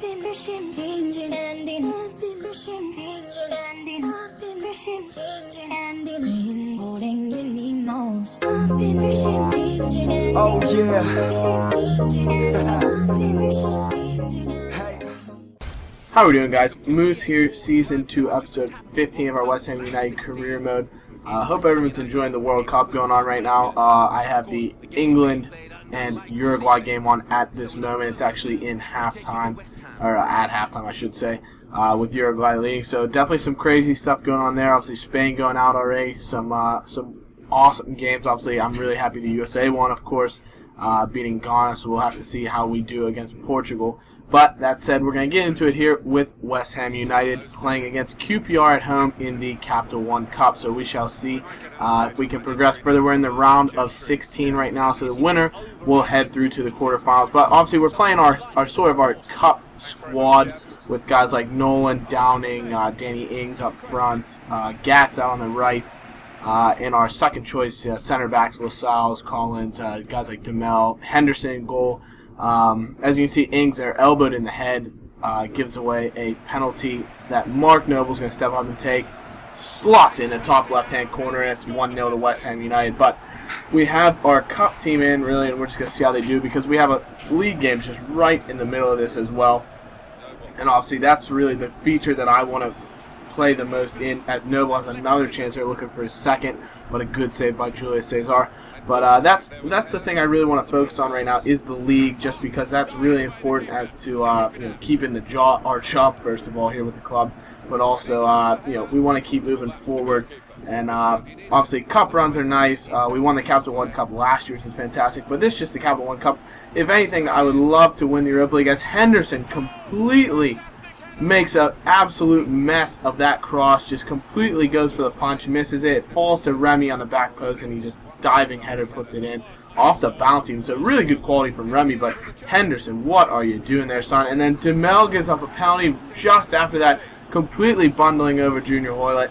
Oh yeah. How are we doing, guys? Moose here, Season 2, Episode 15 of our West Ham United career mode. Hope everyone's enjoying the World Cup going on right now. I have the England and Uruguay game on at this moment. It's actually in halftime, or at halftime, I should say, with Uruguay leading. So definitely some crazy stuff going on there. Obviously, Spain going out already. Some awesome games. Obviously, I'm really happy the USA won, of course, beating Ghana. So we'll have to see how we do against Portugal. But that said, we're going to get into it here with West Ham United playing against QPR at home in the Capital One Cup. So we shall see if we can progress further. We're in the round of 16 right now, so the winner will head through to the quarterfinals. But obviously, we're playing our cup squad with guys like Nolan, Downing, Danny Ings up front, Gats out on the right. In our second choice center backs, Lascelles, Collins, guys like Demel, Henderson in goal. As you can see, Ings there, elbowed in the head, gives away a penalty that Mark Noble's going to step up and take. Slots in the top left-hand corner, and it's 1-0 to West Ham United. But we have our cup team in, really, and we're just going to see how they do because we have a league game just right in the middle of this as well. And obviously, that's really the feature that I want to play the most in, as Noble has another chance here looking for his second, but a good save by Julius Caesar. But that's the thing I really want to focus on right now is the league, just because that's really important as to keeping our job first of all here with the club, but also we want to keep moving forward. And obviously cup runs are nice. We won the Capital One Cup last year, which is fantastic. But this is just the Capital One Cup. If anything, I would love to win the Europa League, as Henderson completely makes an absolute mess of that cross, just completely goes for the punch, misses it. It falls to Remy on the back post, and he just diving header puts it in off the bounty. It's a really good quality from Remy, but Henderson, what are you doing there, son? And then Demel gives up a penalty just after that, completely bundling over Junior Hoylett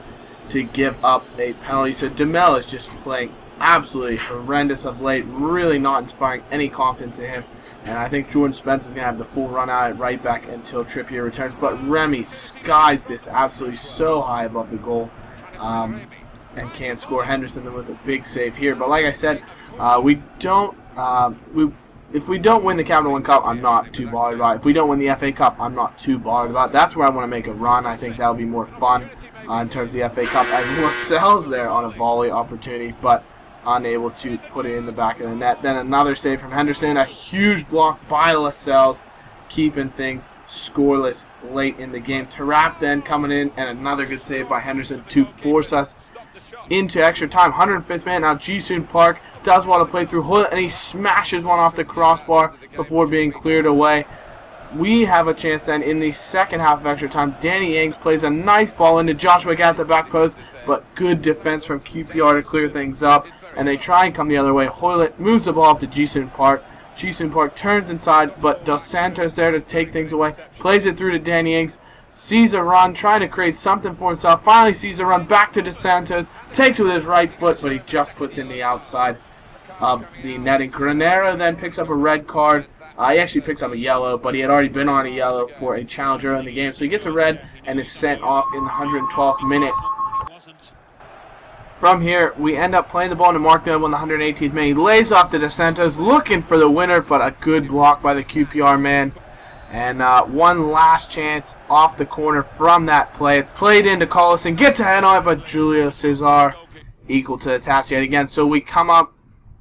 to give up a penalty. So Demel is just playing absolutely horrendous of late, really not inspiring any confidence in him. And I think Jordan Spence is going to have the full run out at right back until Trippier returns. But Remy skies this absolutely so high above the goal. And can't score. Henderson with a big save here. But like I said, if we don't win the Capital One Cup, I'm not too bothered about it. If we don't win the FA Cup, I'm not too bothered about it. That's where I want to make a run. I think that'll be more fun in terms of the FA Cup, as Lascelles there on a volley opportunity, but unable to put it in the back of the net. Then another save from Henderson, a huge block by Lascelles, keeping things scoreless late in the game. Tarap then coming in, and another good save by Henderson to force us into extra time. 105th minute now. Ji-Soon Park does want to play through Hoylett, and he smashes one off the crossbar before being cleared away. We have a chance then in the second half of extra time. Danny Ings plays a nice ball into Joshua at the back post, but good defense from QPR to clear things up, and they try and come the other way. Hoylett moves the ball off to Ji-Soon Park. Ji-Soon Park turns inside, but Dos Santos there to take things away. Plays it through to Danny Ings. Sees a run, trying to create something for himself. Finally sees a run back to Dos Santos. Takes it with his right foot, but he just puts in the outside of the netting. Granero then picks up a red card. He actually picks up a yellow, but he had already been on a yellow for a challenge early in the game. So he gets a red and is sent off in the 112th minute. From here, we end up playing the ball to Mark Noble in the 118th minute. He lays off to Dos Santos, looking for the winner, but a good block by the QPR man. And one last chance off the corner from that play. It's played into Collison, gets a head on it, but Julio Cesar equal to the task yet again. So we come up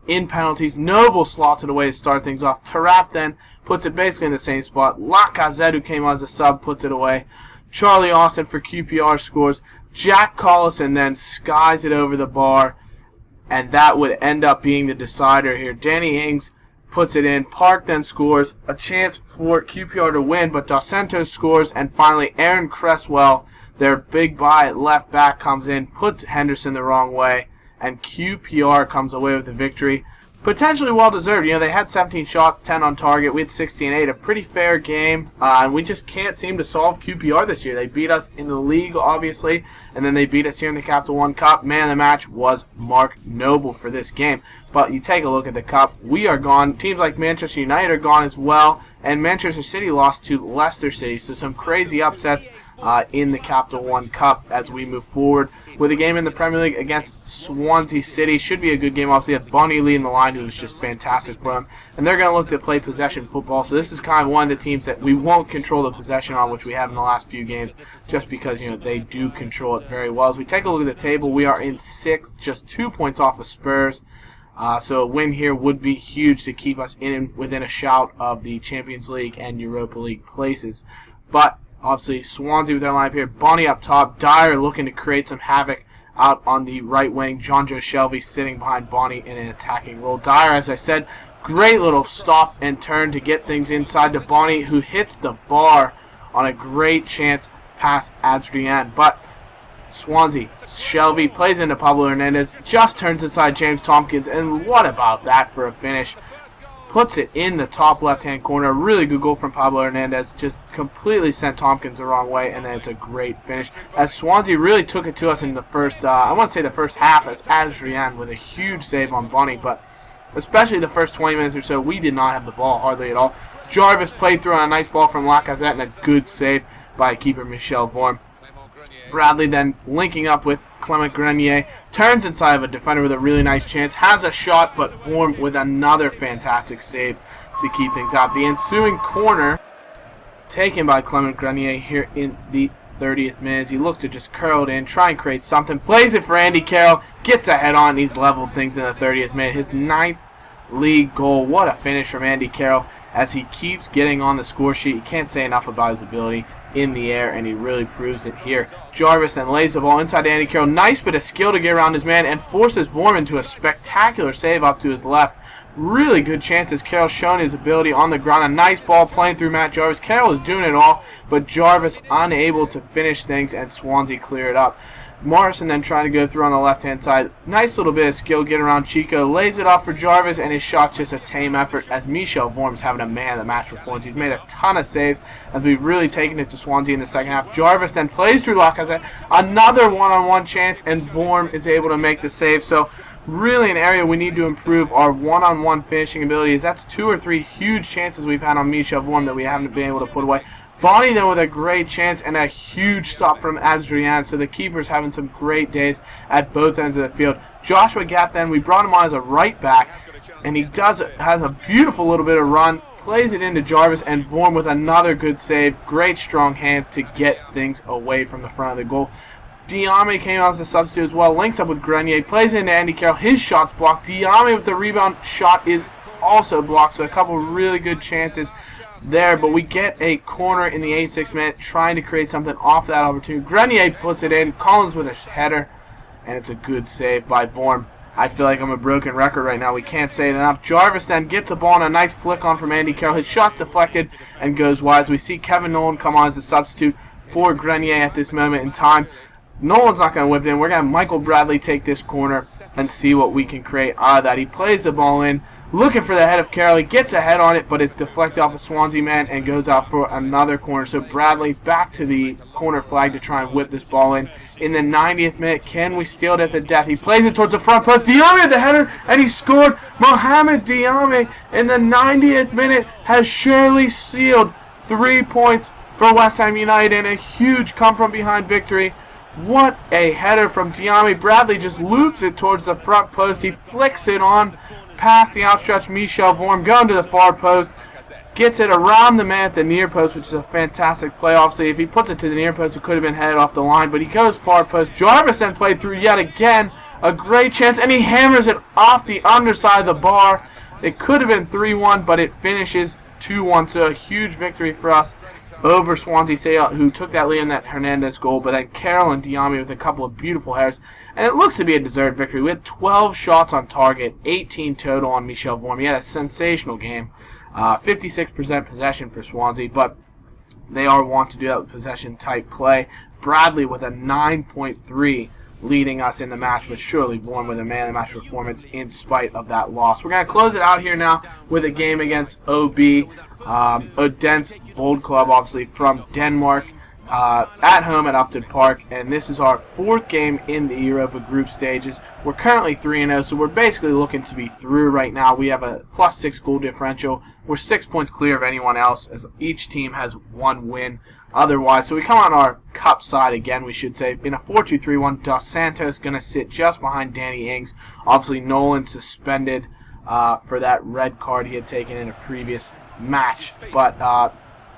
in penalties. Noble slots it away to start things off. Tarap then puts it basically in the same spot. Lacazette, who came on as a sub, puts it away. Charlie Austin for QPR scores. Jack Collison then skies it over the bar, and that would end up being the decider here. Danny Ings puts it in. Park then scores. A chance for QPR to win, but Dos Santos scores, and finally Aaron Cresswell, their big buy at left back, comes in, puts Henderson the wrong way, and QPR comes away with the victory. Potentially well-deserved. You know, they had 17 shots, 10 on target. We had 16-8. A pretty fair game, and we just can't seem to solve QPR this year. They beat us in the league, obviously, and then they beat us here in the Capital One Cup. Man of the match was Mark Noble for this game. But you take a look at the Cup, we are gone. Teams like Manchester United are gone as well. and Manchester City lost to Leicester City. So some crazy upsets in the Capital One Cup as we move forward with a game in the Premier League against Swansea City. Should be a good game. Obviously, it's Bonnie leading the line, who's just fantastic for them. And they're going to look to play possession football. So this is kind of one of the teams that we won't control the possession on, which we have in the last few games, just because they do control it very well. As we take a look at the table, we are in 6th, just 2 points off of Spurs. So a win here would be huge to keep us within a shout of the Champions League and Europa League places. But obviously, Swansea with their lineup here. Bonnie up top. Dyer looking to create some havoc out on the right wing. John Joe Shelby sitting behind Bonnie in an attacking role. Dyer, as I said, great little stop and turn to get things inside to Bonnie, who hits the bar on a great chance past Adrian. But Swansea, Shelby plays into Pablo Hernandez, just turns inside James Tompkins, and what about that for a finish? Puts it in the top left-hand corner. Really good goal from Pablo Hernandez. Just completely sent Tompkins the wrong way, and then it's a great finish. As Swansea really took it to us in the first, I want to say the first half, as Adrian with a huge save on Bonnie, but especially the first 20 minutes or so, we did not have the ball hardly at all. Jarvis played through on a nice ball from Lacazette, and a good save by keeper Michel Vorm. Bradley then linking up with Clement Grenier, turns inside of a defender with a really nice chance, has a shot, but Vorm with another fantastic save to keep things out. The ensuing corner taken by Clement Grenier here in the 30th minute. As he looks to just curl it in, try and create something, plays it for Andy Carroll, gets a head on, and he's leveled things in the 30th minute. His 9th league goal. What a finish from Andy Carroll as he keeps getting on the score sheet. You can't say enough about his ability in the air, and he really proves it here. Jarvis then lays the ball inside to Andy Carroll. Nice bit of skill to get around his man and forces Vorm into a spectacular save up to his left. Really good chances. Carroll's shown his ability on the ground. A nice ball playing through Matt Jarvis. Carroll is doing it all, but Jarvis unable to finish things, and Swansea clear it up. Morrison then trying to go through on the left-hand side. Nice little bit of skill, get around Chico. Lays it off for Jarvis, and his shot's just a tame effort as Michel Vorm's having a man of the match for Swansea. He's made a ton of saves as we've really taken it to Swansea in the second half. Jarvis then plays through Lacazette. Another one-on-one chance, and Vorm is able to make the save. So really an area we need to improve our one-on-one finishing abilities. That's 2 or 3 huge chances we've had on Michel Vorm that we haven't been able to put away. Bonnie, though, with a great chance and a huge stop from Adrian, so the keeper's having some great days at both ends of the field. Joshua Gap, then, we brought him on as a right back, and he has a beautiful little bit of run, plays it into Jarvis, and Vorm with another good save. Great strong hands to get things away from the front of the goal. Diame came out as a substitute as well, links up with Grenier, plays into Andy Carroll, his shot's blocked. Diame with the rebound shot is also blocked, so a couple really good chances there, but we get a corner in the 86th minute, trying to create something off that opportunity. Grenier puts it in, Collins with a header, and it's a good save by Vorm. I feel like I'm a broken record right now. We can't say it enough. Jarvis then gets a ball and a nice flick on from Andy Carroll. His shot's deflected and goes wide. As we see Kevin Nolan come on as a substitute for Grenier at this moment in time. Nolan's not going to whip it in. We're going to have Michael Bradley take this corner and see what we can create out of that. He plays the ball in, looking for the head of Carroll. He gets a head on it, but it's deflected off a Swansea man and goes out for another corner. So Bradley back to the corner flag to try and whip this ball in. In the 90th minute, can we steal it at the death? He plays it towards the front post. Diame at the header, and he scored. Mohamed Diame in the 90th minute has surely sealed 3 points for West Ham United in a huge come-from-behind victory. What a header from Diame. Bradley just loops it towards the front post. He flicks it on past the outstretched Michel Vorm, going to the far post, gets it around the man at the near post, which is a fantastic play. Obviously, if he puts it to the near post, it could have been headed off the line, but he goes far post. Jarvis then played through yet again, a great chance, and he hammers it off the underside of the bar. It could have been 3-1, but it finishes 2-1, so a huge victory for us over Swansea City, who took that lead in that Hernandez goal, but then Carroll and Diame with a couple of beautiful headers. And it looks to be a deserved victory. We had 12 shots on target, 18 total on Michel Vorm. He had a sensational game. 56% possession for Swansea, but they are wont to do that with possession-type play. Bradley with a 9.3 leading us in the match, but surely Vorm with a man-of-the-match performance in spite of that loss. We're going to close it out here now with a game against OB, Odense Bold Club, obviously from Denmark. at home at Upton Park, and this is our 4th game in the Europa group stages. We're currently 3-0, so we're basically looking to be through right now. We have a +6 goal differential. We're 6 points clear of anyone else, as each team has 1 win otherwise. So we come on our cup side again, we should say, in a 4-2-3-1. Dos Santos going to sit just behind Danny Ings. Obviously, Nolan suspended for that red card he had taken in a previous match. But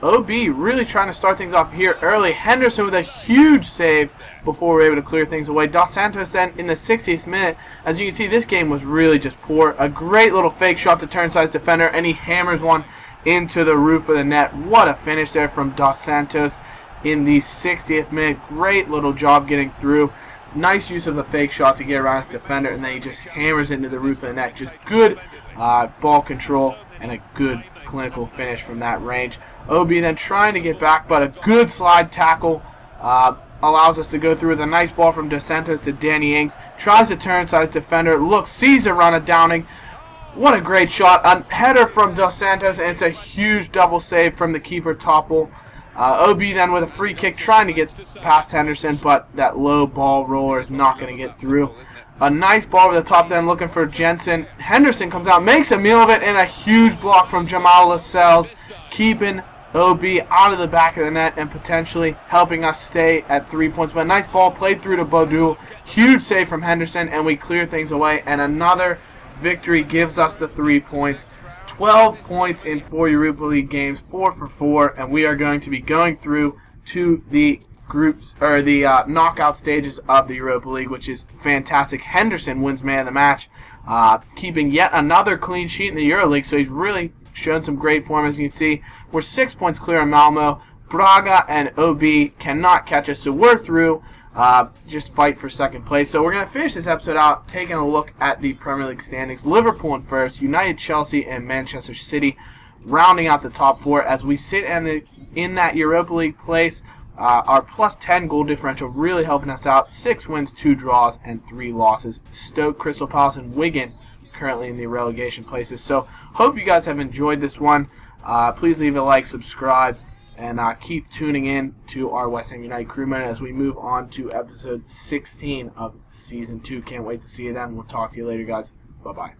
OB really trying to start things off here early. Henderson with a huge save before we're able to clear things away. Dos Santos then in the 60th minute. As you can see, this game was really just poor. A great little fake shot to Turnside's defender, and he hammers one into the roof of the net. What a finish there from Dos Santos in the 60th minute. Great little job getting through. Nice use of the fake shot to get around his defender, and then he just hammers into the roof of the net. Just good ball control and a good clinical finish from that range. OB then trying to get back, but a good slide tackle allows us to go through with a nice ball from Dos Santos to Danny Ings. Tries to turn side's defender. Looks, sees a run of Downing. What a great shot. A header from Dos Santos, and it's a huge double save from the keeper, Topple. OB then with a free kick trying to get past Henderson, but that low ball roller is not going to get through. A nice ball over the top then looking for Jensen. Henderson comes out, makes a meal of it, and a huge block from Jamal Lascelles, keeping OB out of the back of the net and potentially helping us stay at 3 points. But a nice ball played through to Bodul. Huge save from Henderson, and we clear things away. And another victory gives us the 3 points. 12 points in 4 Europa League games, 4 for 4, and we are going to be going through to the groups or the knockout stages of the Europa League, which is fantastic. Henderson wins man of the match, keeping yet another clean sheet in the Euro League, so he's really shown some great form. As you can see, we're 6 points clear of Malmo. Braga and OB cannot catch us, so we're through. Just fight for second place. So we're going to finish this episode out taking a look at the Premier League standings. Liverpool in first, United, Chelsea, and Manchester City rounding out the top 4 as we sit in that Europa League place. Our +10 goal differential really helping us out. 6 wins, 2 draws, and 3 losses. Stoke, Crystal Palace, and Wigan currently in the relegation places. So hope you guys have enjoyed this one. Please leave a like, subscribe, and keep tuning in to our West Ham United crewmen as we move on to episode 16 of Season 2. Can't wait to see you then. We'll talk to you later, guys. Bye-bye.